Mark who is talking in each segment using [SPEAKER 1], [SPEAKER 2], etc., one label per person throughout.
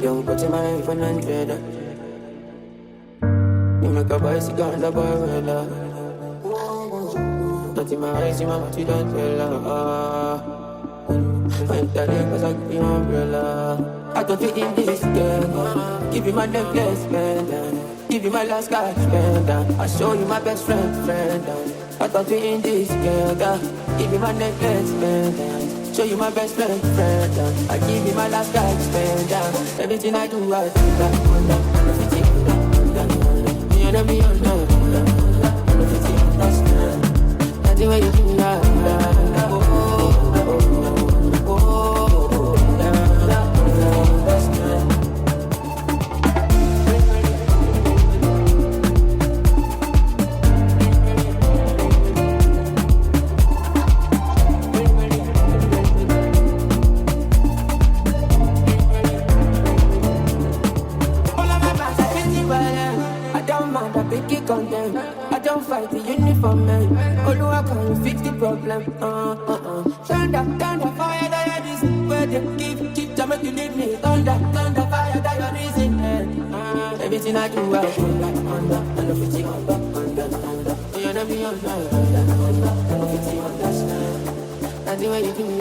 [SPEAKER 1] don't put in my iPhone 100. You make a bicycle and a barrel. Not in my eyes, you want you don't tell her. I'm telling cause I give you an umbrella. I don't fit in this girl. Give you my necklace, pendant. Give you my last cash, pendant. I show you my best friend. I don't fit in this girl. Give you my necklace, pendant. Show you my best friend. I give you my last cash, pendant. Everything I do, I do that. You know me, that's the way you do that. I don't fight the uniform man. Although I can't fix the problem. Thunder, fire, that is where they keep to make you leave me. Thunder, fire, that your reason. Everything I do, I do like under 50 under. You know me under 50 understand. That's the way you do me.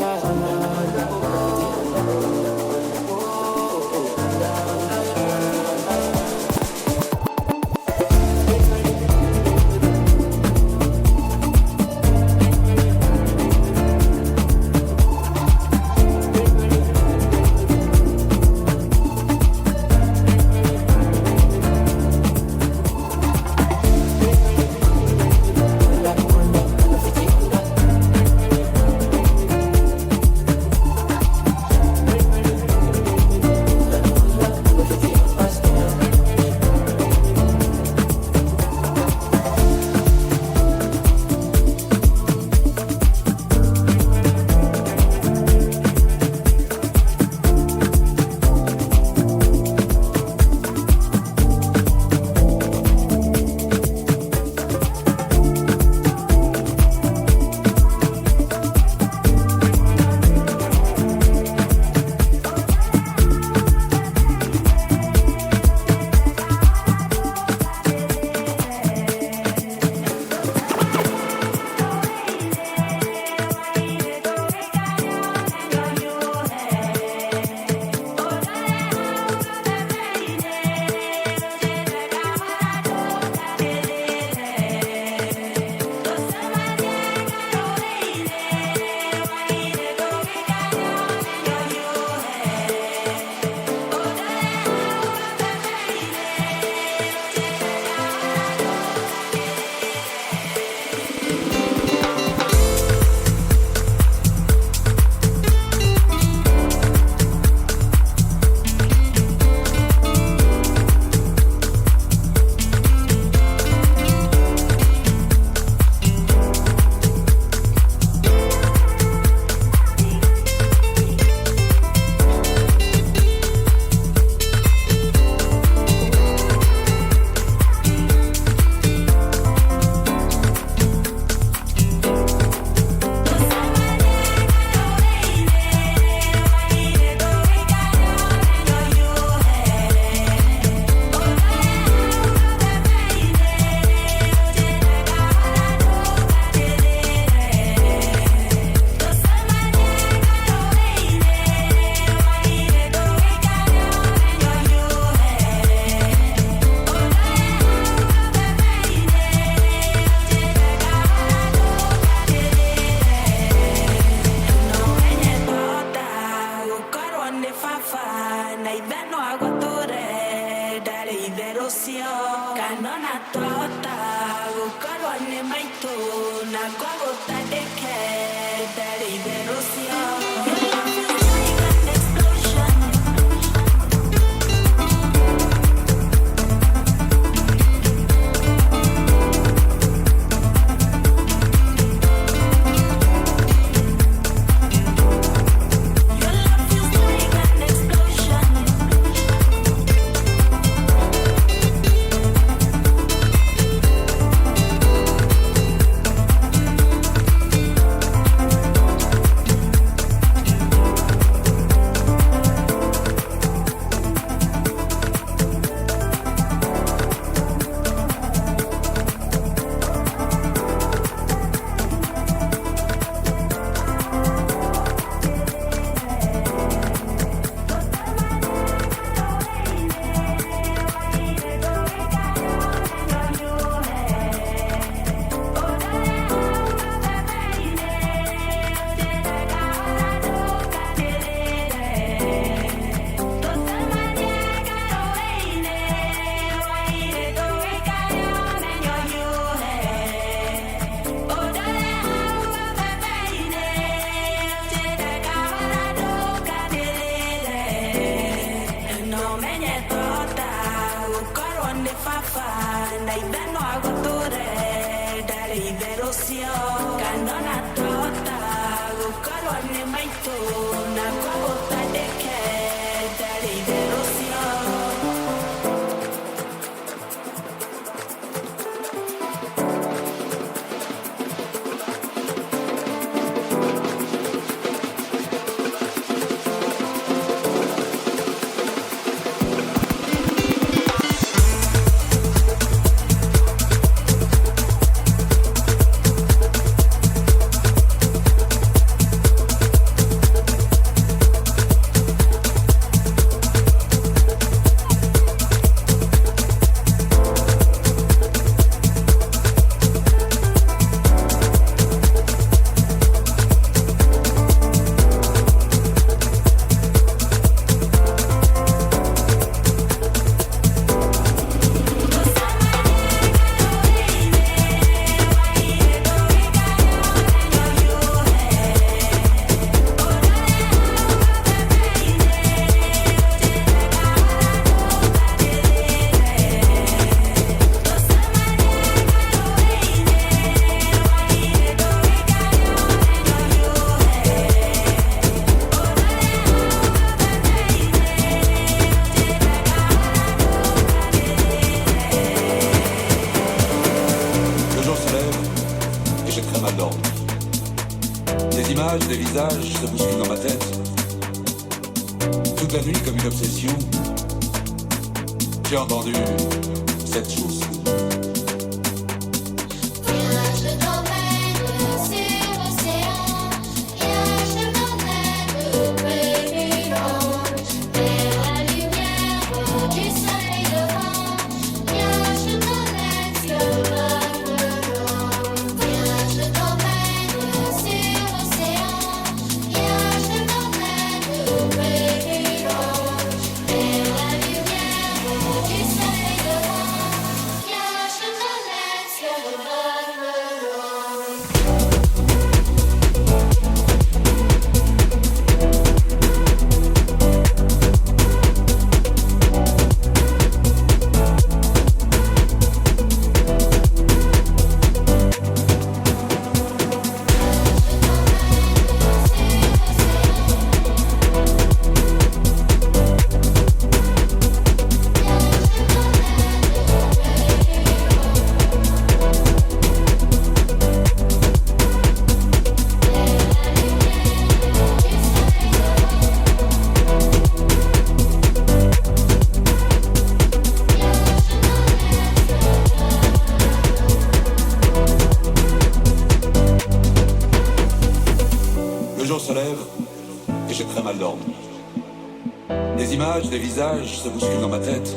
[SPEAKER 2] Des visages se bousculent dans ma tête.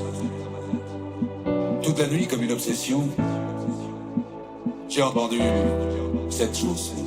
[SPEAKER 2] Toute la nuit, comme une obsession, j'ai entendu cette chanson.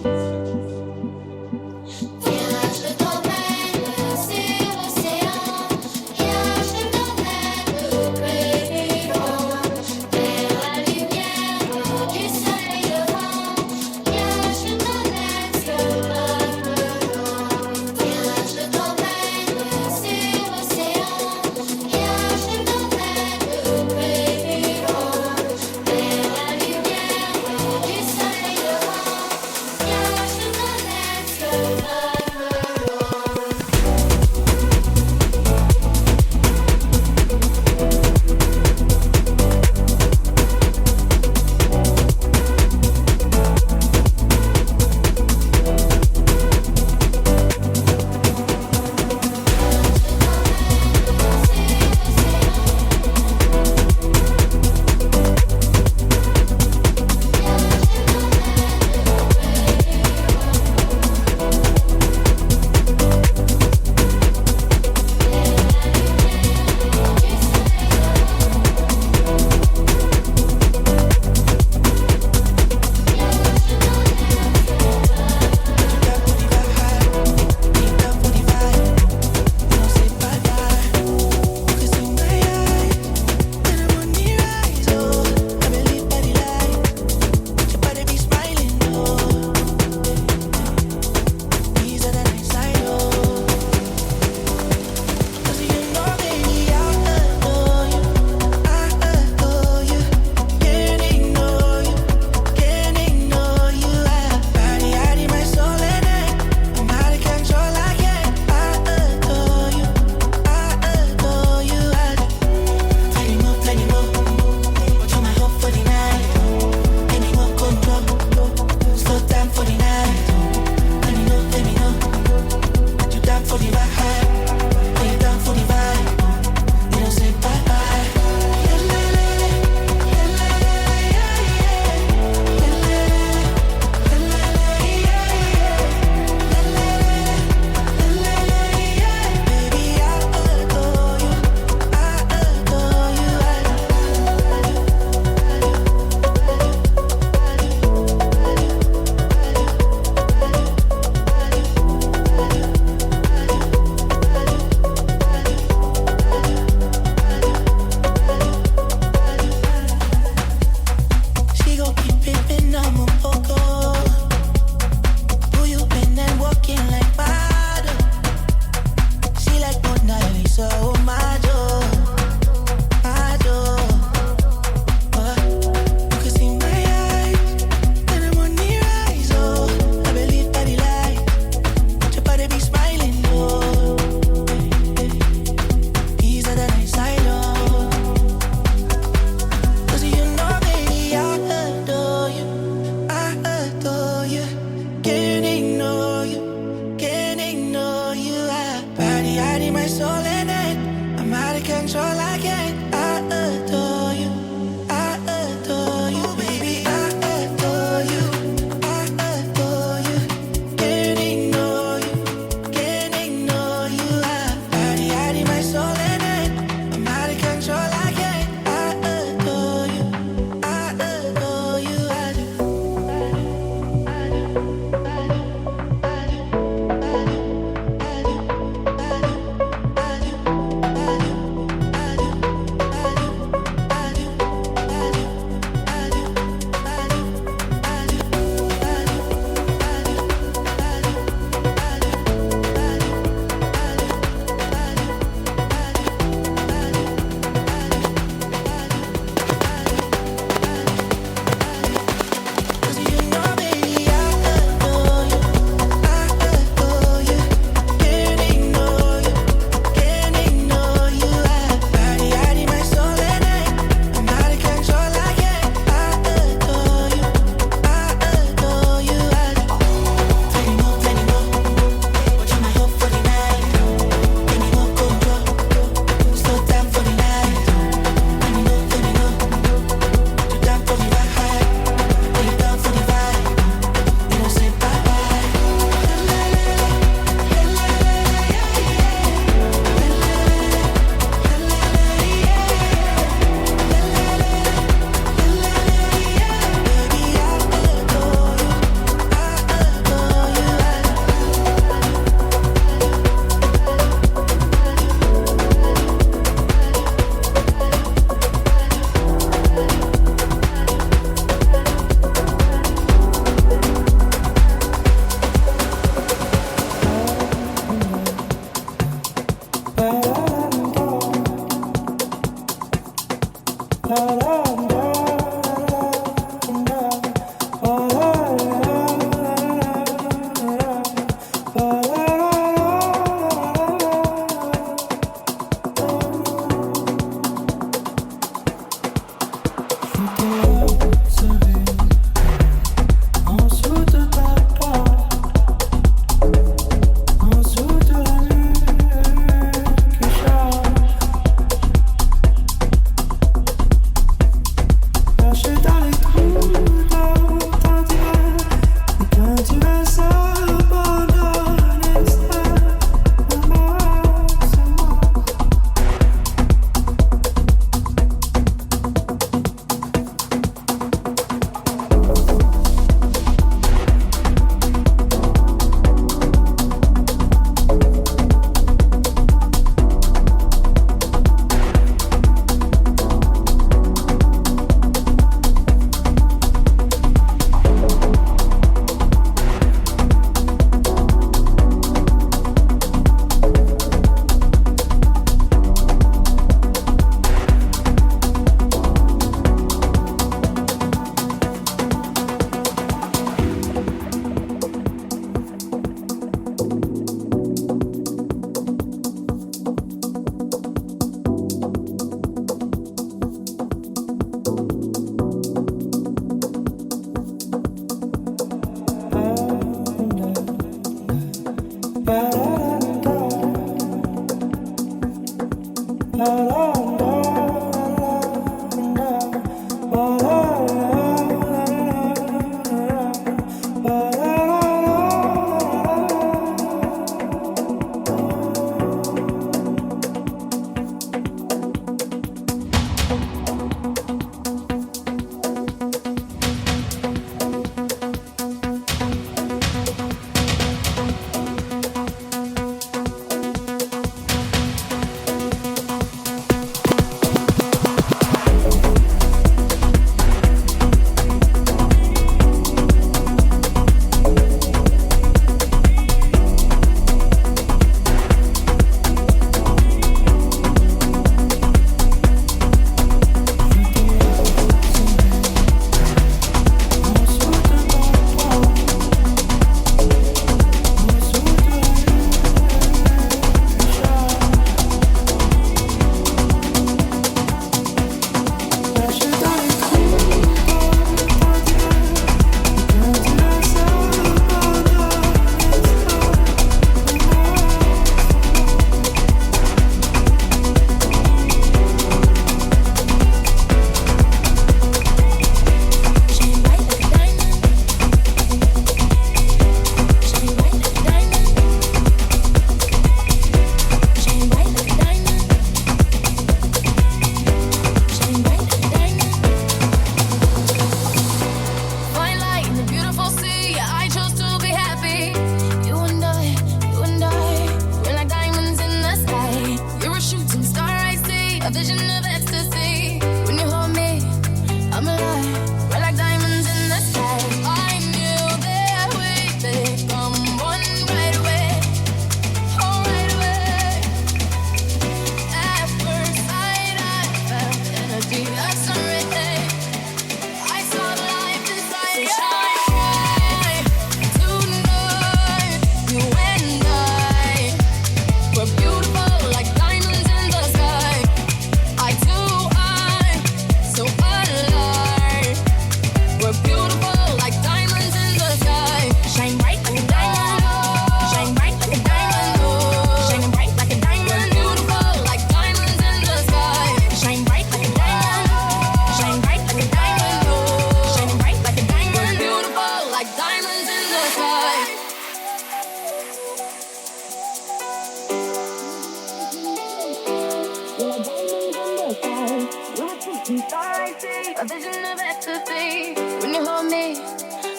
[SPEAKER 1] a vision of ecstasy. When you hold me,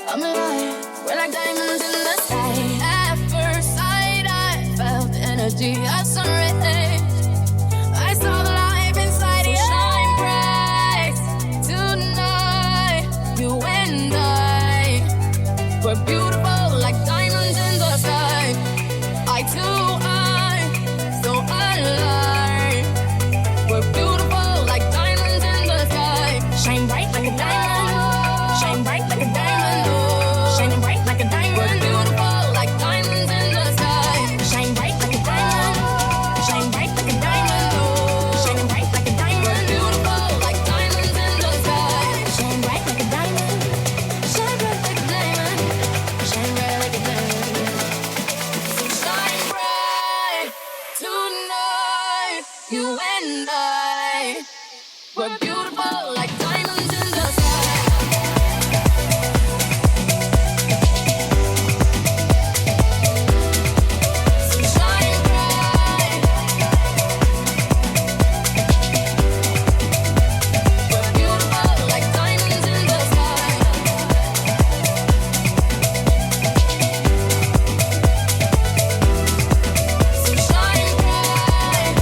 [SPEAKER 1] I'm alive. We're like diamonds in the sky. At first sight, I felt the energy of sun rays. I saw the life inside you. Shine bright tonight. You and I were beautiful like diamonds in the sky. I too are so alive. We're beautiful like diamonds in the sky. Shine bright like a diamond. Shine bright like a diamond. Oh, shining bright like a diamond. We're beautiful like diamonds in the sky. Shine bright like a diamond. Shine bright like a diamond. Oh, shining bright like a diamond. We're beautiful like diamonds in the sky. Shine bright like a diamond. Shine bright like a diamond. Shine bright like a diamond. So shine bright tonight. You and I. We're beautiful like diamonds in the sky. So shine bright. We're beautiful like diamonds in the sky. So shine bright.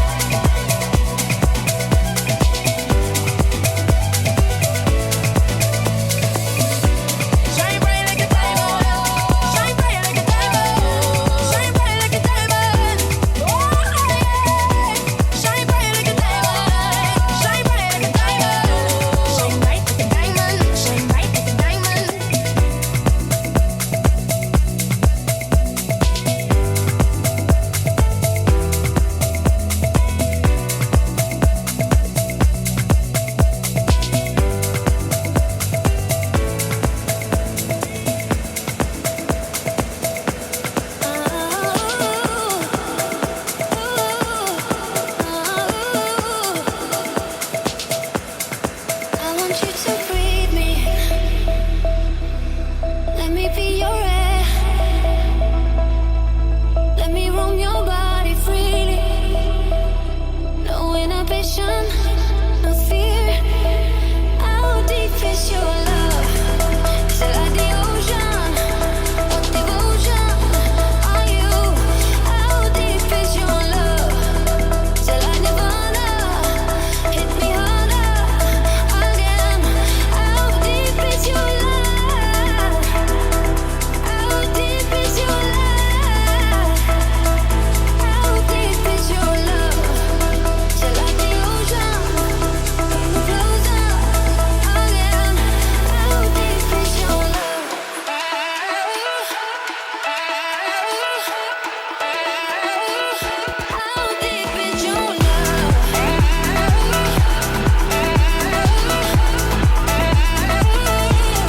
[SPEAKER 1] Shine bright like a diamond. Shine bright like a diamond. Shine bright like a diamond. Oh yeah. Shine bright like a diamond. Shine bright like a diamond. Shine bright like a diamond. Shine bright like a diamond. I want you to breathe me. Let me be your air. Let me roam your body freely. No inhibition, no fear. How deep is your love? Is it like the ocean? What devotion are you? How deep is your love? Is it like Nirvana? Hit me harder again. How deep is your love? How deep is your love? How deep is your love? Is it like the ocean? Pull me closer again. How deep is your love? How deep is your love?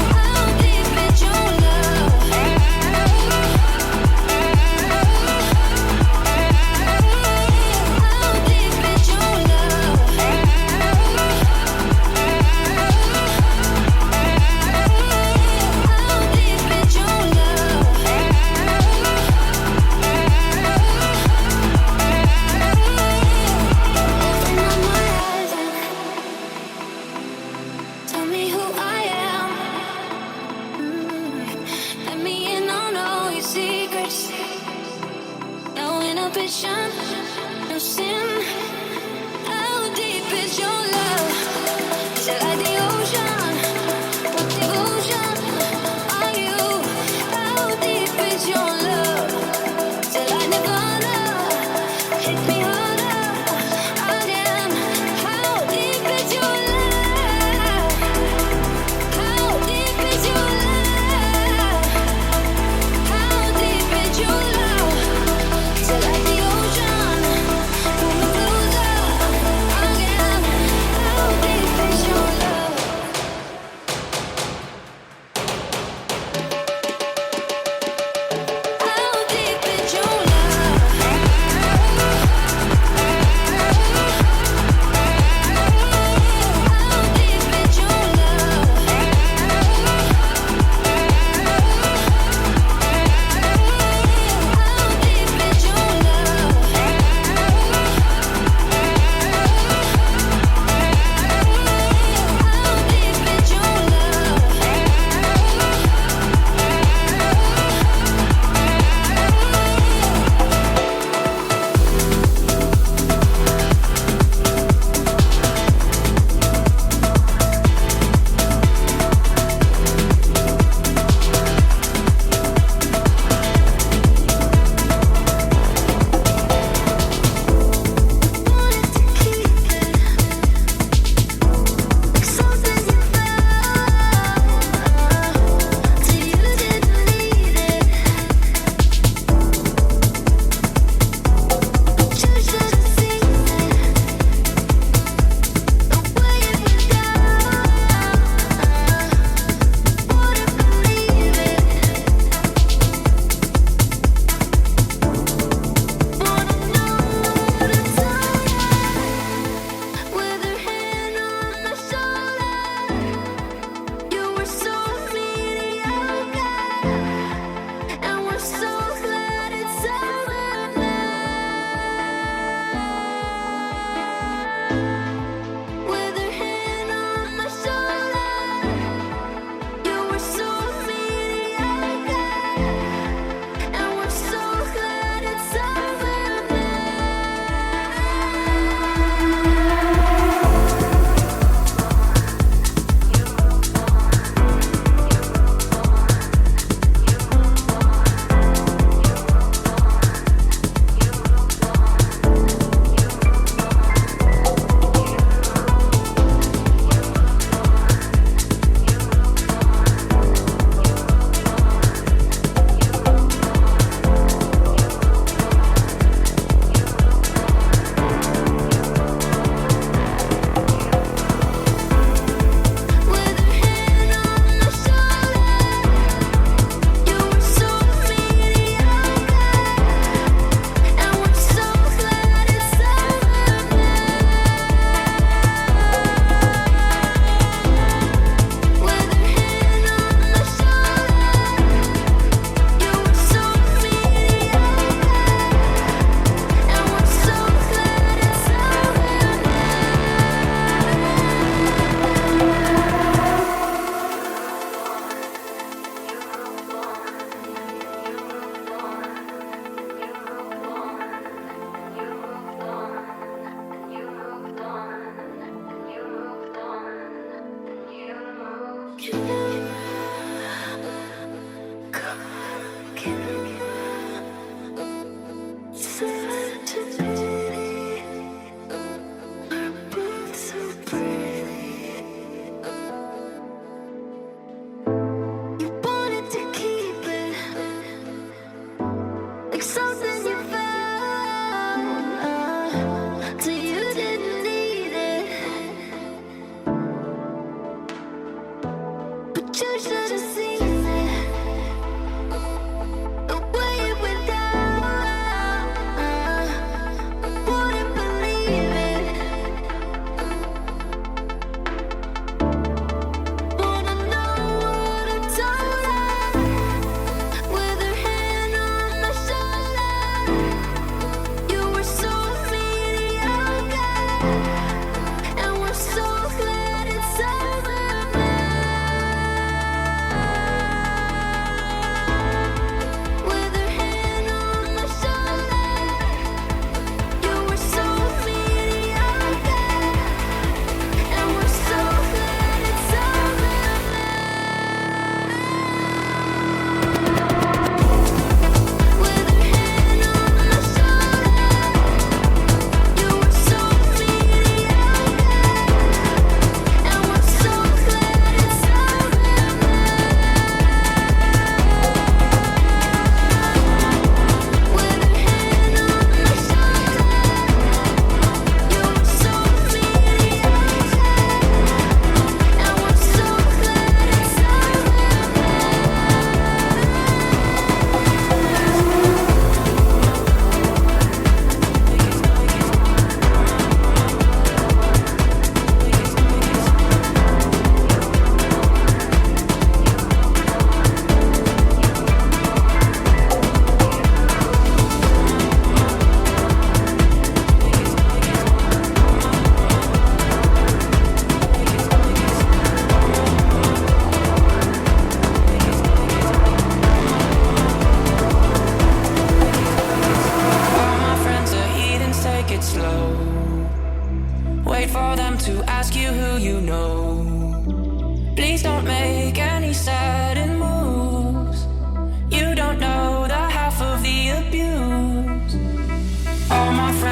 [SPEAKER 1] How deep is your love? How deep is your love? How deep is your love? Open up my eyes and tell me who I am. Let me in on all your secrets. No inhibition, no sin. How deep is your love? Is it like the ocean? What devotion are you? How deep is your love? Is it like Nirvana? Hit me harder again. How deep is your love? How deep is your love? How deep is your love? Is it like the ocean? Pull me closer again.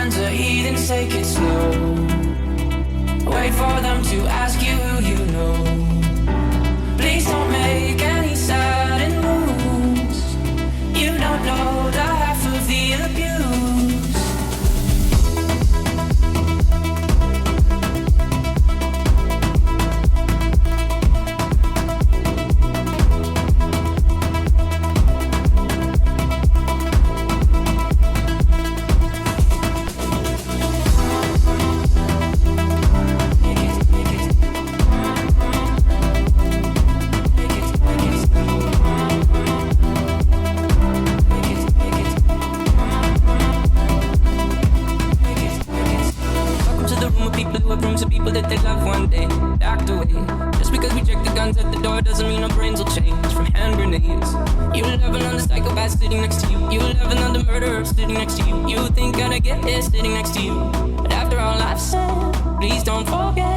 [SPEAKER 1] friends are heathens, take it slow. Wait for them to ask you who you know. Please don't make any sudden moves. You don't know the half of the abuse. That they love one day, locked away. Just because we check the guns at the door doesn't mean our brains will change from hand grenades. You love another psychopath sitting next to you. You love another murderer sitting next to you. You think I'd get it sitting next to you. But after all I've said, please don't forget.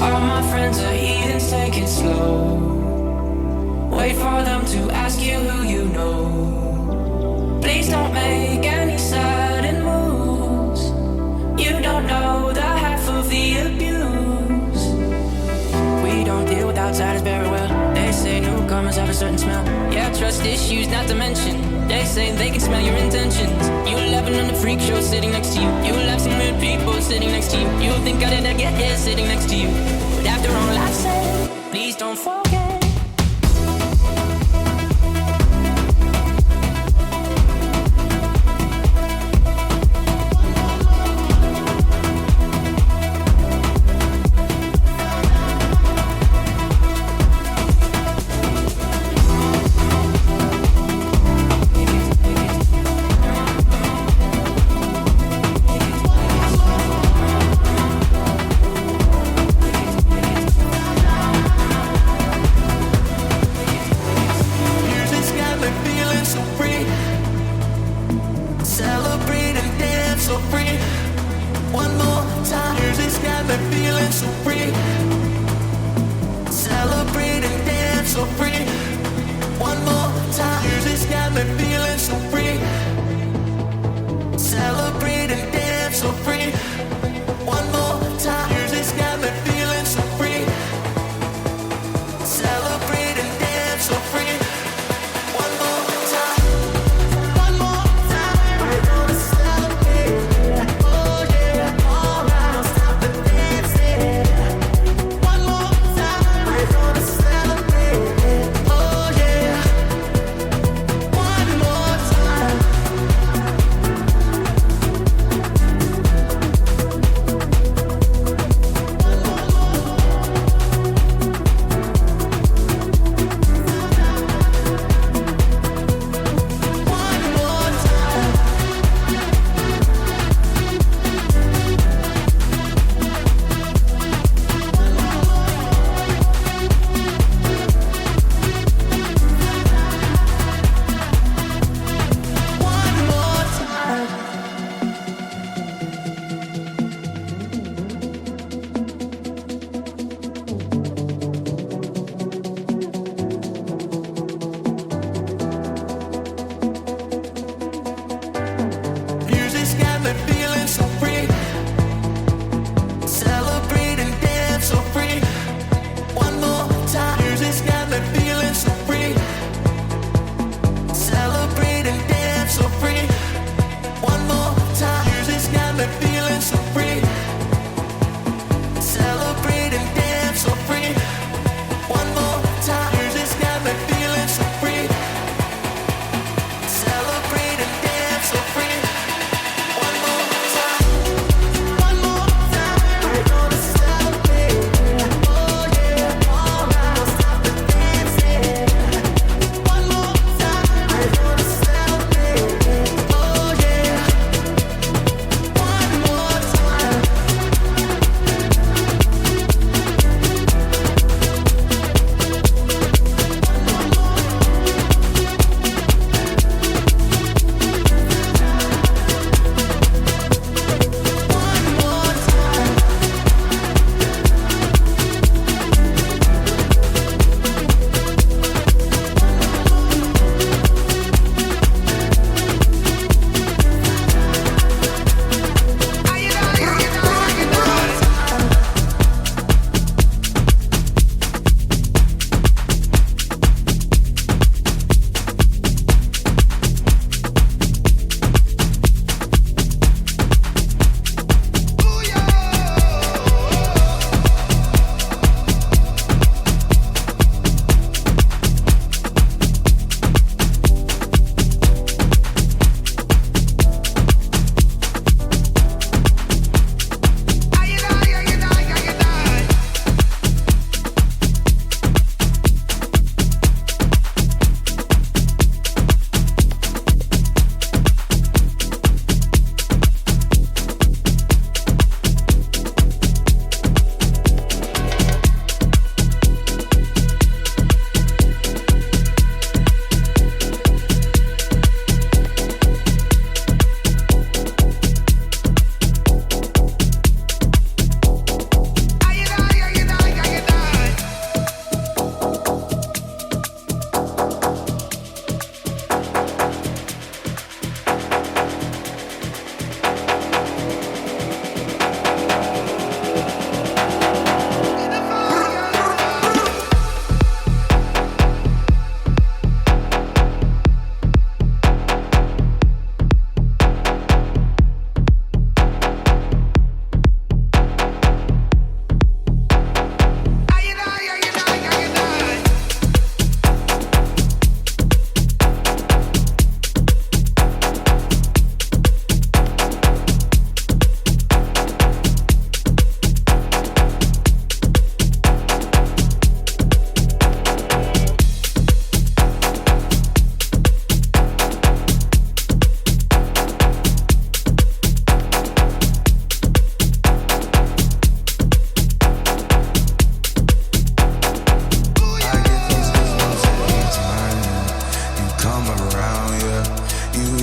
[SPEAKER 1] All my friends are heathens, take it slow. Wait for them to ask you who you know. Please don't make any sudden moves. You don't know the half of the abuse. We don't deal with outsiders very well. They say newcomers have a certain smell. Yeah, trust issues not to mention. They say they can smell your intentions. You'll have another freak show sitting next to you. You'll have some weird people sitting next to you. You'll think I didn't get here sitting next to you. But after all I've said, please don't forget.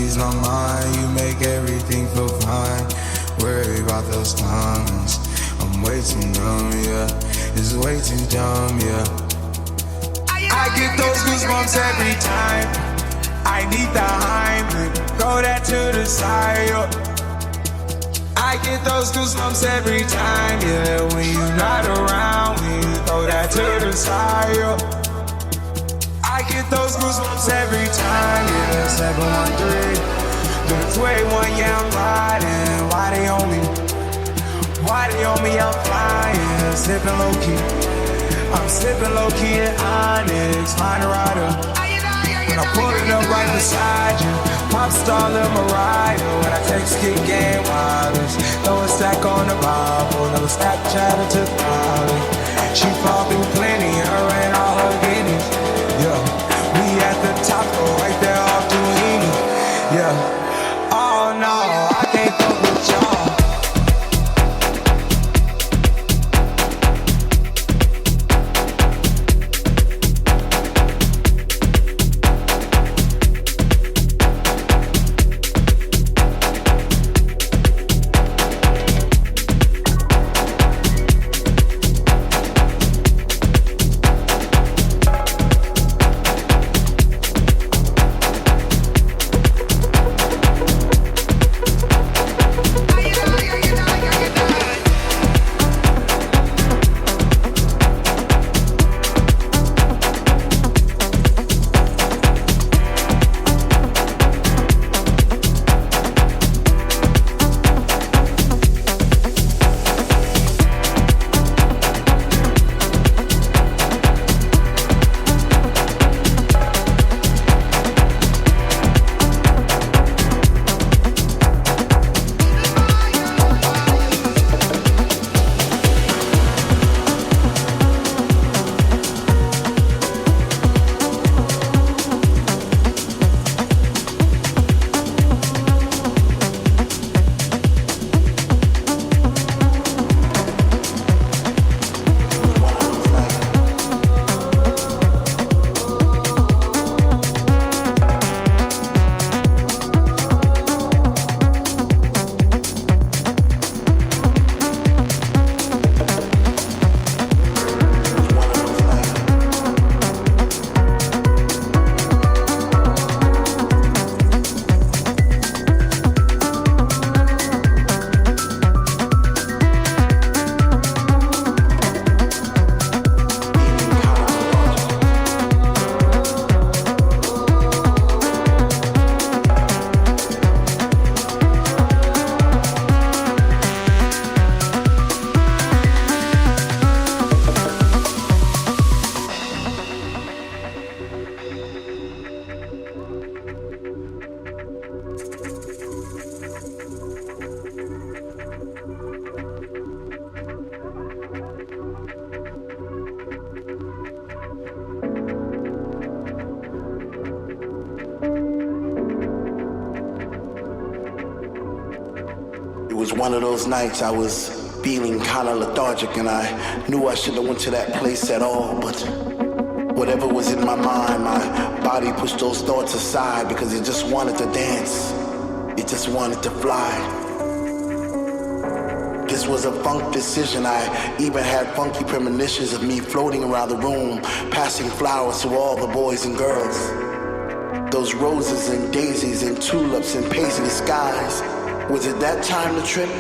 [SPEAKER 3] ease my mind. You make everything feel fine. Worry about those comments. I'm way too numb, yeah. It's way too dumb, yeah. I get those goosebumps every time. I need the Heimlich. Throw that to the side, yeah. I get those goosebumps every time, yeah. When you're not around, when you throw that to the side, yeah. I get those goosebumps every time, yeah. 713, the 281, yeah, I'm riding. Why they on me? Why they on me? I'm flying, slipping low key. I'm slipping low key at Onyx, find a rider. When I pull it up right beside you, pop star Lil Mariah. When I take skit game wireless, throw a stack on the Bible, never Snapchat her to college. She fall through plenty, her and all her guineas. Yeah, we at the top, go right there off Duini. Yeah, oh no, I can't fuck with y'all.
[SPEAKER 4] was one of those nights I was feeling kinda lethargic, and I knew I shouldn't have went to that place at all, but whatever was in my mind, my body pushed those thoughts aside because it just wanted to dance. It just wanted to fly. This was a funk decision. I even had funky premonitions of me floating around the room, passing flowers to all the boys and girls. Those roses and daisies and tulips and paisley skies. Was it that time to trip?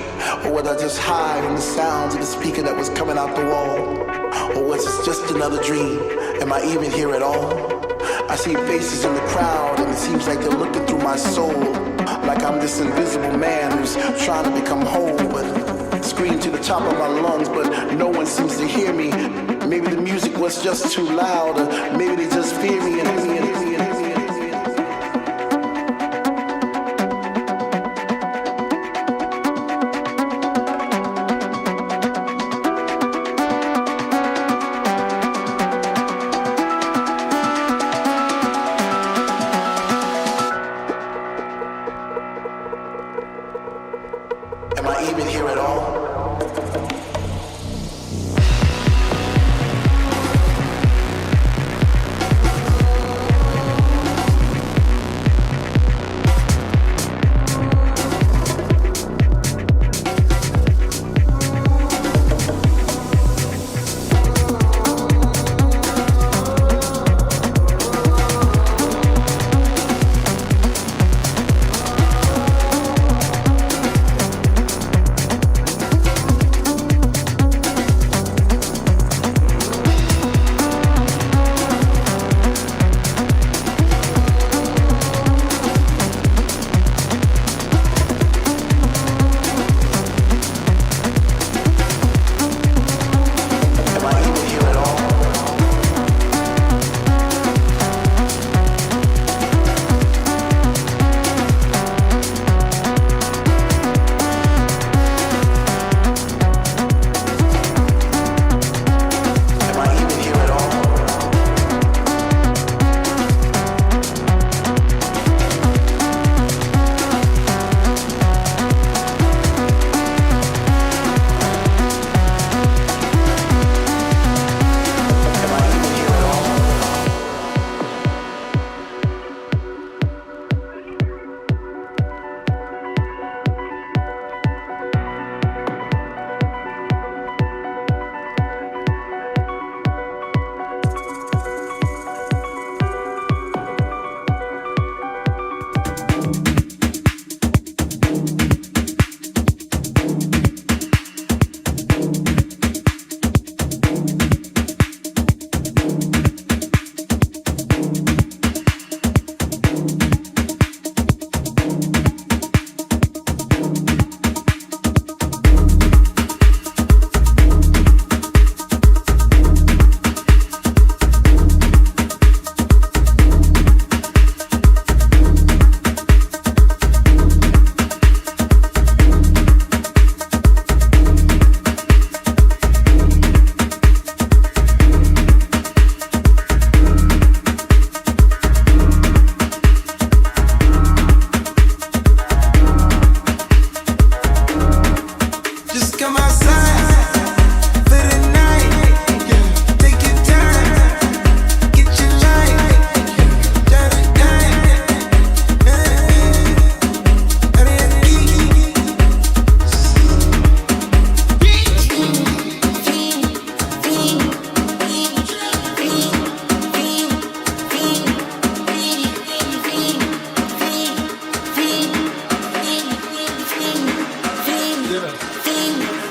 [SPEAKER 4] Or was I just high on the sounds of the speaker that was coming out the wall? Or was it just another dream? Am I even here at all? I see faces in the crowd and it seems like they're looking through my soul. Like I'm this invisible man who's trying to become whole, but scream to the top of my lungs, but no one seems to hear me. Maybe the music was just too loud, or maybe they just fear me and hear me and hear me and hear me. Am I even here at all?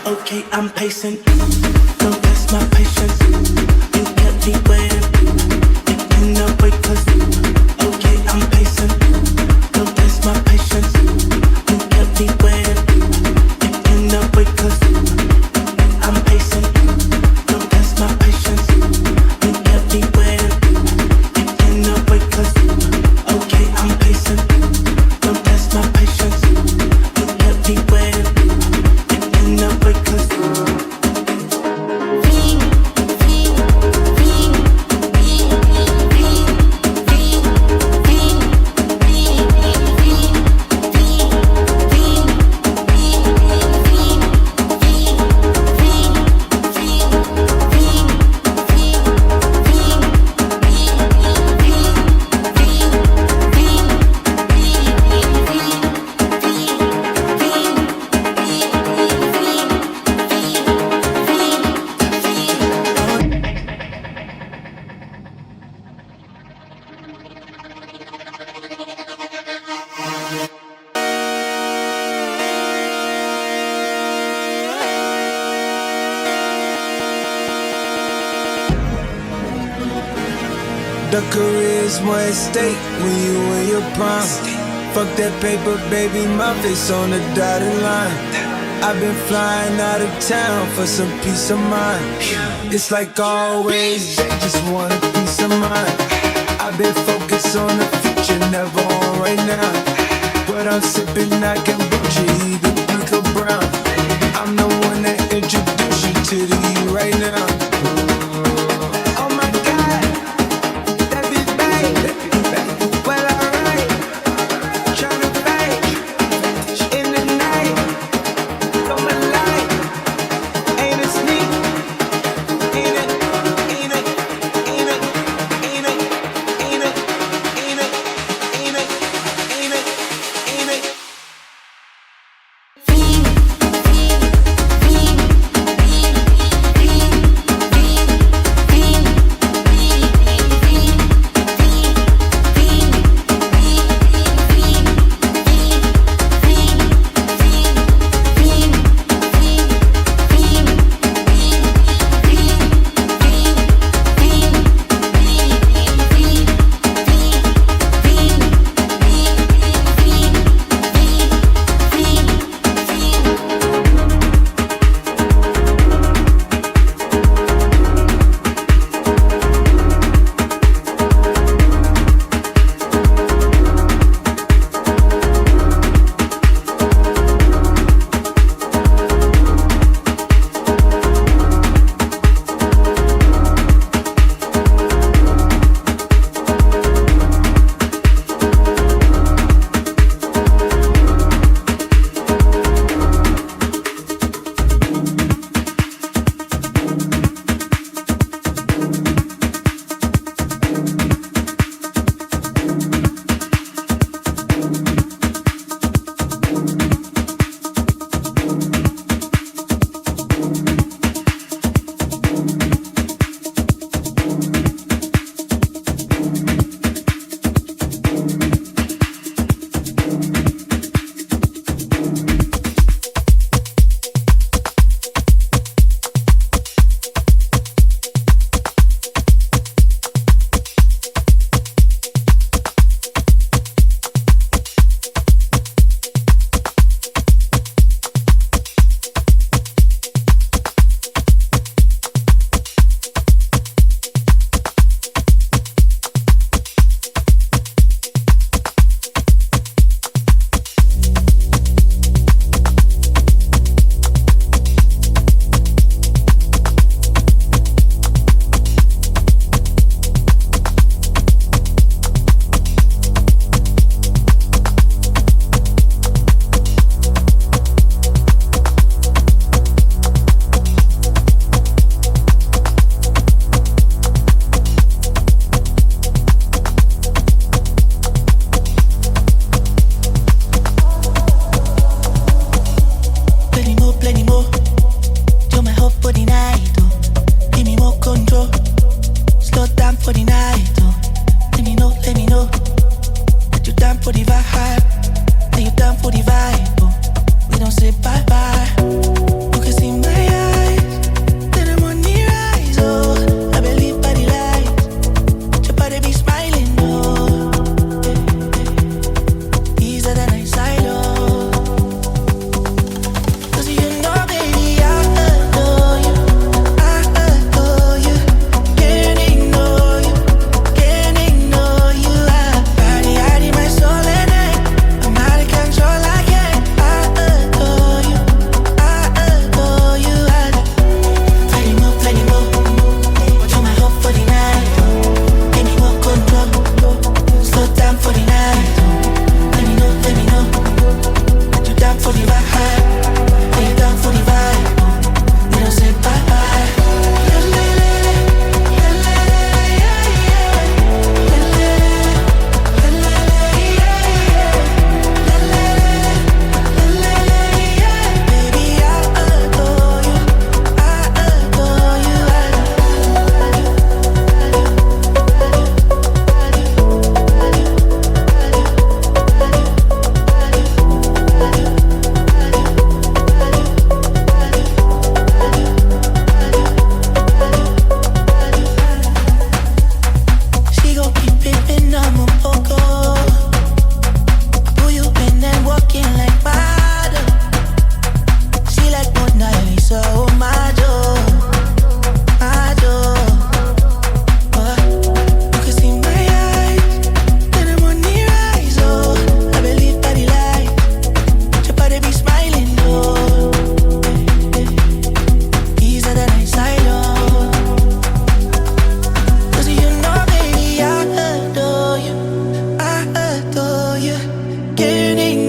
[SPEAKER 5] Okay, I'm pacing. Don't test my patience. You kept me waiting. In the way, 'cause okay, I'm pacing. Don't test my patience. You kept me waiting. In the way, 'cause I'm pacing. Don't test my patience. You kept me waiting. In the way, 'cause okay, I'm pacing. Don't test my patience. You kept me waiting. In the way, 'cause
[SPEAKER 3] The career's more at stake when you in your prime. Fuck that paper, baby, my face on the dotted line. I've been flying out of town for some peace of mind. It's like always, they just want a peace of mind. I've been focused on the future, never on right now. But I'm sipping that kombucha, either pink or brown. I'm the one that introduced you to the you right now.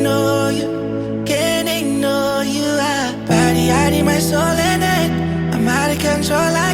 [SPEAKER 5] ignore you, can't ignore you. I body, my soul in it. I'm out of control.